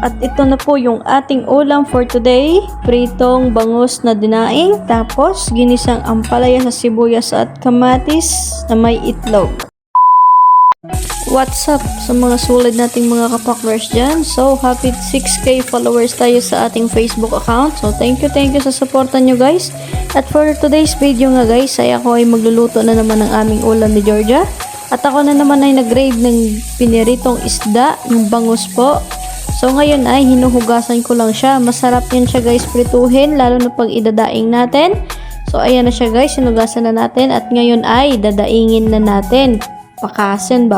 At ito na po yung ating ulam for today. Pritong bangus na dinaing. Tapos ginisang ampalaya sa sibuyas at kamatis na may itlog. What's up sa mga sulit nating mga kapaklers dyan? So, happy 6K followers tayo sa ating Facebook account. So, thank you sa supportan nyo guys. At for today's video nga guys, ay ako ay magluluto na naman ng aming ulam ni Georgia. At ako na naman ay nag-grade ng piniritong isda, yung bangus po. So, ngayon ay hinuhugasan ko lang siya. Masarap yan siya guys prituhin, lalo na pag idadaing natin. So, ayan na siya guys, hinugasan na natin. At ngayon ay dadaingin na natin. Pakason.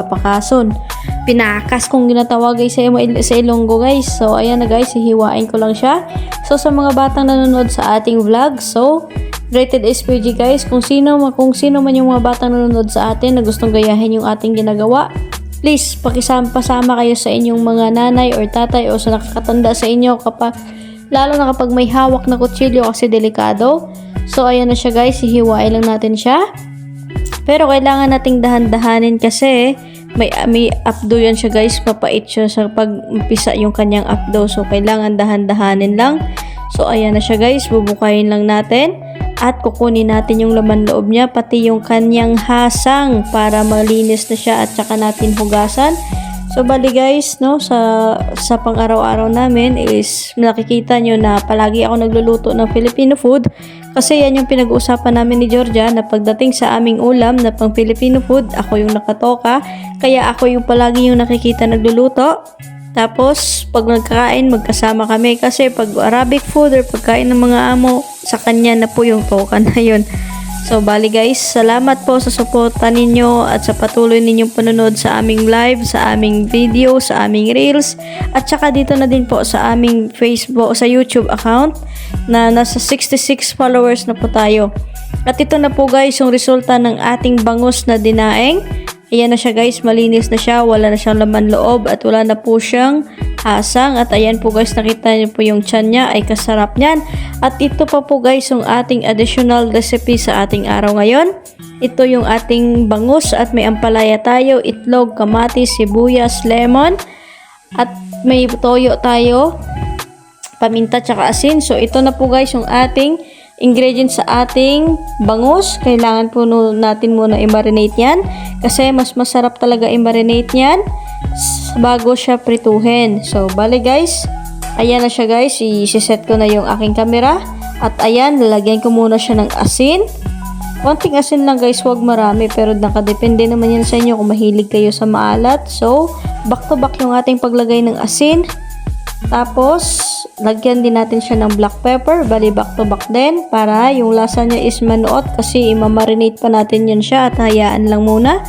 Pinakas kung ginatawag guys sa Ilonggo guys. So, ayan na guys, hihiwain ko lang siya. So, sa mga batang nanonood sa ating vlog, so, rated SPG guys, kung sino man yung mga batang nanonood sa atin na gustong gayahin yung ating ginagawa, please, pakisama kayo sa inyong mga nanay or tatay o sa nakakatanda sa inyo lalo na kapag may hawak na kutsilyo kasi delikado. So, ayan na siya guys, hihiwain lang natin siya. Pero kailangan nating dahan-dahanin kasi may updo yan siya guys. Mapait siya sa pag-umpisa yung kanyang updo. So, kailangan dahan-dahanin lang. So, ayan na siya guys. Bubukayin lang natin. At kukunin natin yung laman loob niya. Pati yung kanyang hasang para malinis na siya at saka natin hugasan. So, bali guys, no, sa pang-araw-araw namin is nakikita nyo na palagi ako nagluluto ng Filipino food. Kasi yan yung pinag-uusapan namin ni Georgia na pagdating sa aming ulam na pang Filipino food, ako yung nakatoka. Kaya ako yung palagi yung nakikita nagluluto. Tapos, pag nagkakain, magkasama kami. Kasi pag Arabic food or pagkain ng mga amo, sa kanya na po yung toka na yun. So, bali guys, salamat po sa suporta ninyo at sa patuloy ninyong panonood sa aming live, sa aming video, sa aming reels. At saka dito na din po sa aming Facebook, sa YouTube account na nasa 66 followers na po tayo. At ito na po guys yung resulta ng ating bangus na dinaeng. Ayan na siya guys, malinis na siya, wala na siyang laman loob at wala na po siyang hasang. At ayan po guys, nakita niyo po yung tiyan niya, ay kasarap niyan. At ito pa po guys yung ating additional recipe sa ating araw ngayon. Ito yung ating bangus at may ampalaya tayo, itlog, kamatis, sibuyas, lemon. At may toyo tayo, paminta tsaka asin. So ito na po guys yung ating ingredients sa ating bangus. Kailangan po natin muna i-marinate yan kasi mas masarap talaga i-marinate yan bago siya prituhin. So, bali guys, ayan na siya guys. I-set ko na yung aking camera. At ayan, lalagyan ko muna siya ng asin. Konting asin lang guys, huwag marami. Pero nakadepende naman yan sa inyo kung mahilig kayo sa maalat. So, back to back yung ating paglagay ng asin. Tapos, lagyan din natin siya ng black pepper. Bali, back to back din. Para yung lasa niya is manuot. Kasi imamarinate pa natin yan siya. At hayaan lang muna.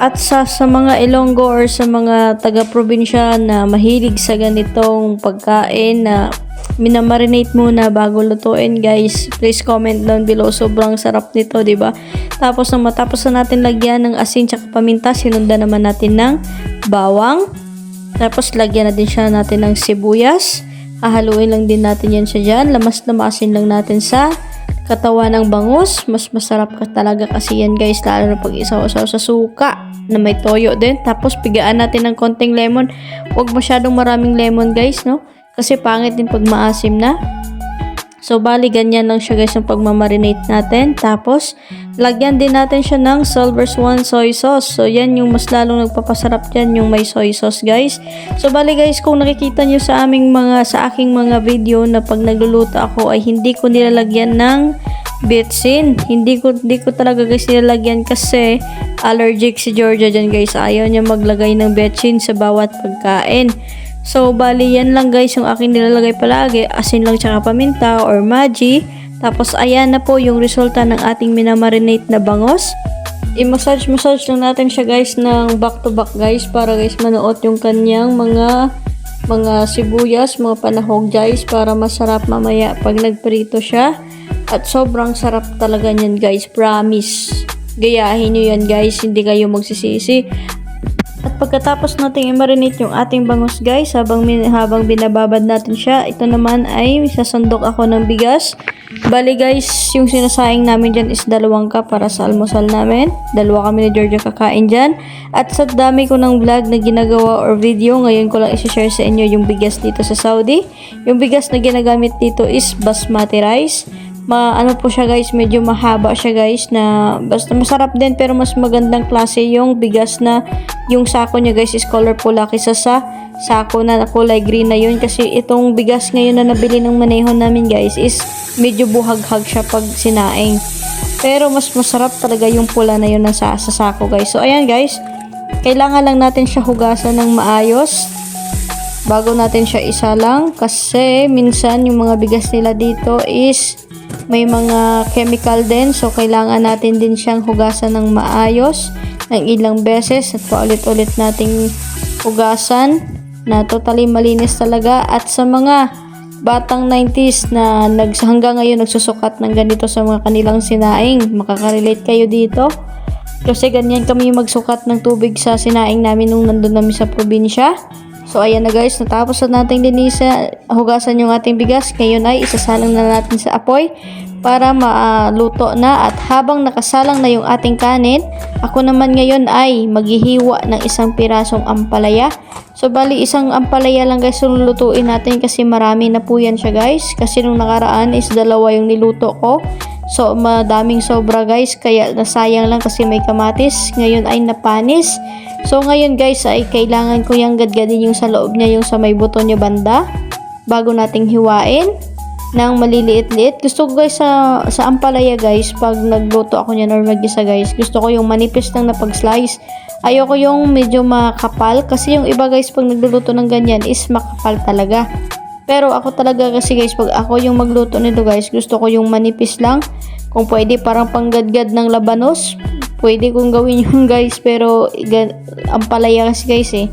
At sa mga Ilonggo or sa mga taga-probinsya na mahilig sa ganitong pagkain na minamarinate muna bago lutuin guys, please comment down below. Sobrang sarap nito, diba? Tapos nang matapos na natin lagyan ng asin tsaka paminta, sinundan naman natin ng bawang. Tapos lagyan na din siya natin ng sibuyas. Hahaluin lang din natin yan siya dyan. Lamas-lamasin lang natin sa katawan ng bangus. Mas masarap ka talaga kasi yan guys, lalo na pag isaw-saw sa suka na may toyo din. Tapos pigaan natin ng konting lemon. Huwag masyadong maraming lemon guys, no? Kasi pangit din pag maasim na. So, bali ganyan lang siya guys yung pagmamarinate natin. Tapos, lagyan din natin siya ng Silver Swan soy sauce. So, yan yung mas lalong nagpapasarap dyan, yung may soy sauce guys. So, bali guys, kung nakikita nyo sa aking mga video na pag nagluluto ako ay hindi ko nilalagyan ng betsin. Hindi ko talaga guys nilalagyan kasi allergic si Georgia dyan guys. Ayaw niya maglagay ng betsin sa bawat pagkain. So, bali yan lang guys yung aking nilalagay palagi. Asin lang tsaka paminta or Maggi. Tapos, ayan na po yung resulta ng ating minamarinate na bangus. I-massage lang natin siya guys ng back to back guys para guys manuot yung kanyang mga sibuyas, mga panahog guys para masarap mamaya pag nagprito siya. At sobrang sarap talaga niyan guys, promise. Gayahin nyo yan guys, hindi kayo magsisisi. At pagkatapos nating i-marinate yung ating bangus guys, habang binababad natin siya, ito naman ay sasandok ako ng bigas. Bali guys, yung sinasaing namin dyan is 2 cup para sa almusal namin. 2 kami ni Georgia kakain dyan. At sa dami ko ng vlog na ginagawa or video, ngayon ko lang isi-share sa inyo yung bigas dito sa Saudi. Yung bigas na ginagamit dito is basmati rice. Ano po siya guys, medyo mahaba siya guys, na basta masarap din, pero mas magandang klase yung bigas na yung sako niya guys is colorful kaysa sa sako na kulay green na yun, kasi itong bigas ngayon na nabili ng manehon namin guys is medyo buhaghag siya pag sinaing, pero mas masarap talaga yung pula na yun na sa sako guys. So ayan guys, kailangan lang natin siya hugasan ng maayos bago natin siya isalang, kasi minsan yung mga bigas nila dito is may mga chemical din, so kailangan natin din siyang hugasan ng maayos ng ilang beses at paulit-ulit nating hugasan na totally malinis talaga. At sa mga batang 90s na hanggang ngayon nagsusukat ng ganito sa mga kanilang sinaing, makaka-relate kayo dito kasi ganyan kami magsukat ng tubig sa sinaing namin nung nandun namin sa probinsya. So ayan na guys, natapos na natin hugasan yung ating bigas. Ngayon ay isasalang na natin sa apoy para maluto na. At habang nakasalang na yung ating kanin, ako naman ngayon ay maghihiwa ng 1 pirasong ampalaya. So bali 1 ampalaya lang guys yung lulutuin natin, kasi marami na po yan siya guys. Kasi nung nakaraan is 2 yung niluto ko. So madaming sobra guys, kaya nasayang lang kasi may kamatis. Ngayon ay napanis. So ngayon guys ay kailangan ko yung gadgadin yung sa loob niya, yung sa may buto niya banda, bago nating hiwain ng maliliit-liit. Gusto ko guys sa ampalaya guys, pag nagluto ako niyan or magisa guys, gusto ko yung manipis lang na pag-slice. Ayoko yung medyo makapal, kasi yung iba guys pag nagluluto ng ganyan is makapal talaga. Pero ako talaga kasi guys, pag ako yung magluto nito guys, gusto ko yung manipis lang. Kung pwede parang panggadgad ng labanos, pwede kong gawin yung guys, pero ampalaya kasi guys eh.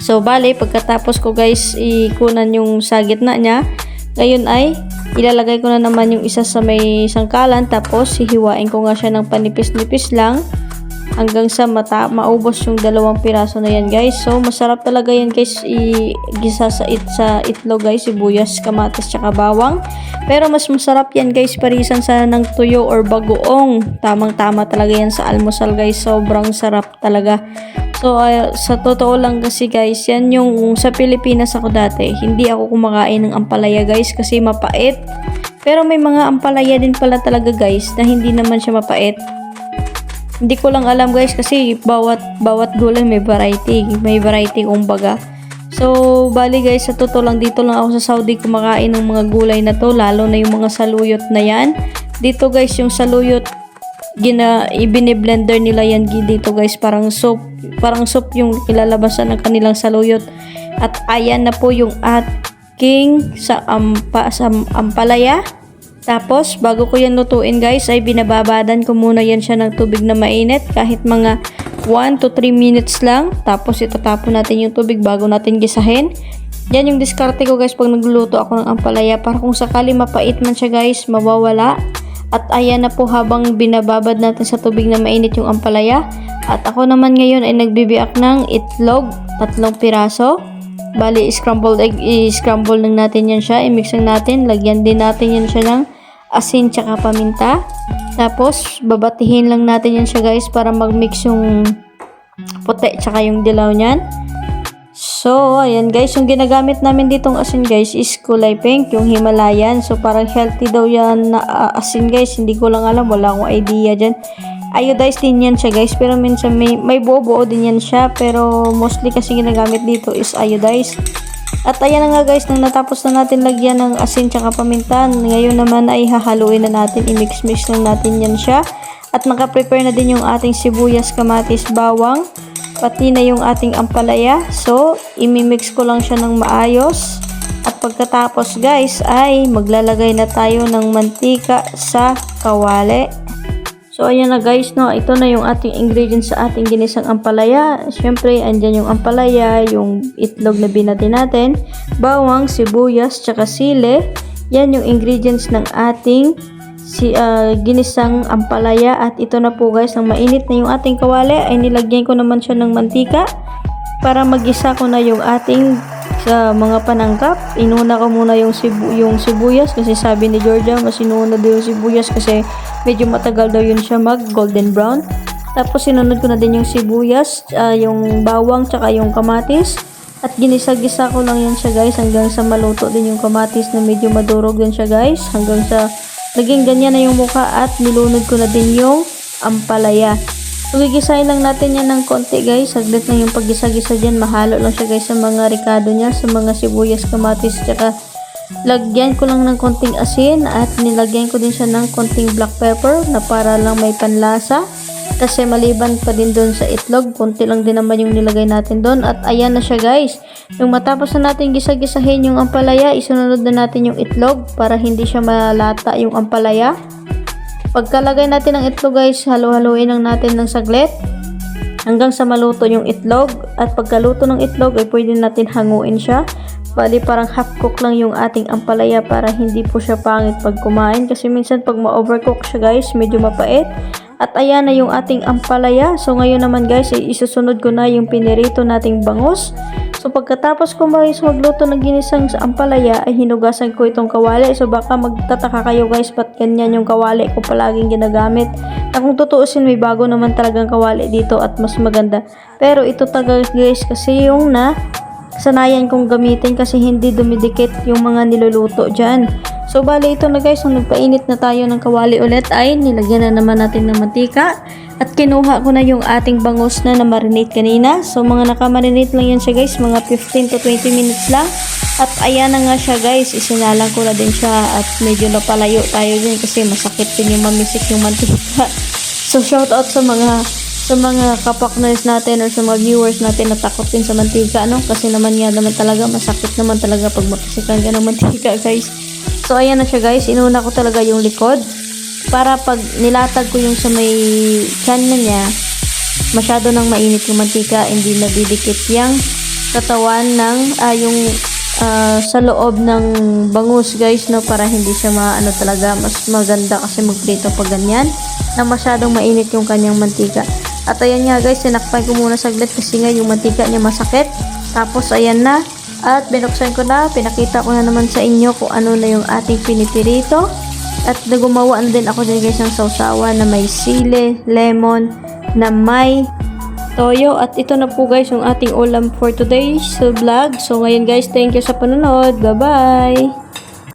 So bale, pagkatapos ko guys ikunan yung sa gitna niya, ngayon ay ilalagay ko na naman yung isa sa may sangkalan, tapos hihiwain ko nga siya ng panipis-nipis lang hanggang sa maubos yung 2 piraso na yan guys. So masarap talaga yan guys, igisa sa itlog guys, sibuyas, kamatis, tsaka bawang. Pero mas masarap yan guys parisan sa ng tuyo or bagoong. Tamang-tama talaga yan sa almusal guys, sobrang sarap talaga. So sa totoo lang kasi guys, yan yung sa Pilipinas ako dati, hindi ako kumakain ng ampalaya guys kasi mapait. Pero may mga ampalaya din pala talaga guys na hindi naman siya mapait. Hindi ko lang alam guys, kasi bawat gulay may variety kumbaga. So bali guys, sa totoo lang dito lang ako sa Saudi kumakain ng mga gulay na to, lalo na yung mga saluyot na yan. Dito guys, yung saluyot ibine-blender nila yan dito guys, parang soup yung ilalabasan ng kanilang saluyot. At ayan na po yung aking ampalaya. Tapos bago ko yan lutuin guys, ay binababadan ko muna yan siya ng tubig na mainit, kahit mga 1 to 3 minutes lang. Tapos itatapon natin yung tubig bago natin gisahin. Yan yung diskarte ko guys pag nagluluto ako ng ampalaya, para kung sakali mapait man siya guys, mawawala. At ayan na po, habang binababad natin sa tubig na mainit yung ampalaya. At ako naman ngayon ay nagbibiak ng itlog, 3 piraso. Bali, scrambled egg, i-scramble lang natin yan siya, i-mix lang natin, lagyan din natin yan siya ng asin tsaka paminta. Tapos babatihin lang natin yan siya guys para mag-mix yung puti tsaka yung dilaw niyan. So ayan guys, yung ginagamit namin ditong asin guys is kulay pink, yung Himalayan. So parang healthy daw yan na asin guys, hindi ko lang alam, wala akong idea dyan. Iodized din yan siya guys, pero minsan may buo-buo din yan siya, pero mostly kasi ginagamit dito is iodized. At ayan na nga guys, nang natapos na natin lagyan ng asin tsaka paminta, ngayon naman ay hahaluin na natin, i-mix-mix lang natin yan siya. At naka-prepare na din yung ating sibuyas, kamatis, bawang, pati na yung ating ampalaya. So imi-mix ko lang siya ng maayos. At pagkatapos guys ay maglalagay na tayo ng mantika sa kawali. So ayan na guys, no, ito na yung ating ingredients sa ating ginisang ampalaya. Syempre andyan yung ampalaya, yung itlog na binati natin, bawang, sibuyas, tsaka sili. Yan yung ingredients ng ating ginisang ampalaya. At ito na po guys, ang mainit na yung ating kawali ay nilagyan ko naman siya ng mantika para magisa ko na yung ating sa mga panangkap. Inuna ko muna yung sibuyas kasi sabi ni Georgia mas inuna daw yung sibuyas kasi medyo matagal daw yun siya mag golden brown. Tapos sinunod ko na din yung sibuyas, yung bawang tsaka yung kamatis. At ginisa-gisa ko lang yan siya guys hanggang sa maluto din yung kamatis na medyo madurog din siya guys. Hanggang sa naging ganyan na yung mukha at nilunod ko na din yung ampalaya. So gigisahin lang natin yan ng konti guys. Saglit lang yung paggisa-gisa dyan. Mahalo lang siya guys sa mga ricado niya, sa mga sibuyas, kamatis, tsaka lagyan ko lang ng konting asin at nilagyan ko din siya ng konting black pepper na para lang may panlasa. Kasi maliban pa din doon sa itlog, konti lang din naman yung nilagay natin doon. At ayan na siya guys. Yung matapos na natin gisa-gisahin yung ampalaya, isunod na natin yung itlog para hindi siya malata yung ampalaya. Pagkalagay natin ng itlog guys, halu-haluin lang natin ng saglit hanggang sa maluto yung itlog. At pagkaluto ng itlog ay pwede natin hanguin siya. Bali parang half cook lang yung ating ampalaya para hindi po siya pangit pag kumain. Kasi minsan pag ma-overcook siya guys, medyo mapait. At ayan na yung ating ampalaya. So ngayon naman guys, isusunod ko na yung pinirito nating bangus. So pagkatapos ko guys magluto ng ginisang sa ampalaya ay hinugasan ko itong kawali. So baka magtataka kayo guys, ba't ganyan yung kawali ko palaging ginagamit. Na kung tutuusin, may bago naman talagang kawali dito at mas maganda. Pero ito talaga guys kasi yung sanayan kong gamitin kasi hindi dumidikit yung mga niluluto dyan. So bali ito na guys, nung nagpainit na tayo ng kawali ulit ay nilagyan na naman natin ng mantika. At kinuha ko na yung ating bangus na marinate kanina. So mga nakamarinate lang yan siya guys, mga 15 to 20 minutes lang. At ayan na nga siya guys, isinalang ko na din siya at medyo napalayo tayo din kasi masakit din yung mamisik yung mantika. So shout out sa mga kapakners natin or sa mga viewers natin na takot din sa mantika, no? Kasi naman talaga, masakit naman talaga pag mapasikan ka ng mantika guys. So ayan na siya guys, inuna ko talaga yung likod para pag nilatag ko yung sa may tiyan na niya, masyado nang mainit yung mantika, hindi nadidikit yung katawan ng sa loob ng bangus guys, no, para hindi siya talaga, mas maganda kasi magprito pag ganyan na masyadong mainit yung kanyang mantika. At ayan nga guys, sinakpan ko muna saglit kasi nga yung mantika niya masakit. Tapos ayan na, at binuksan ko na, pinakita ko na naman sa inyo kung ano na yung ating pinipirito. At gumawa na din ako din guys ng sausawan na may sili, lemon, na may toyo. At ito na po guys yung ating ulam for today's vlog. So ngayon guys, thank you sa panonood. Bye bye!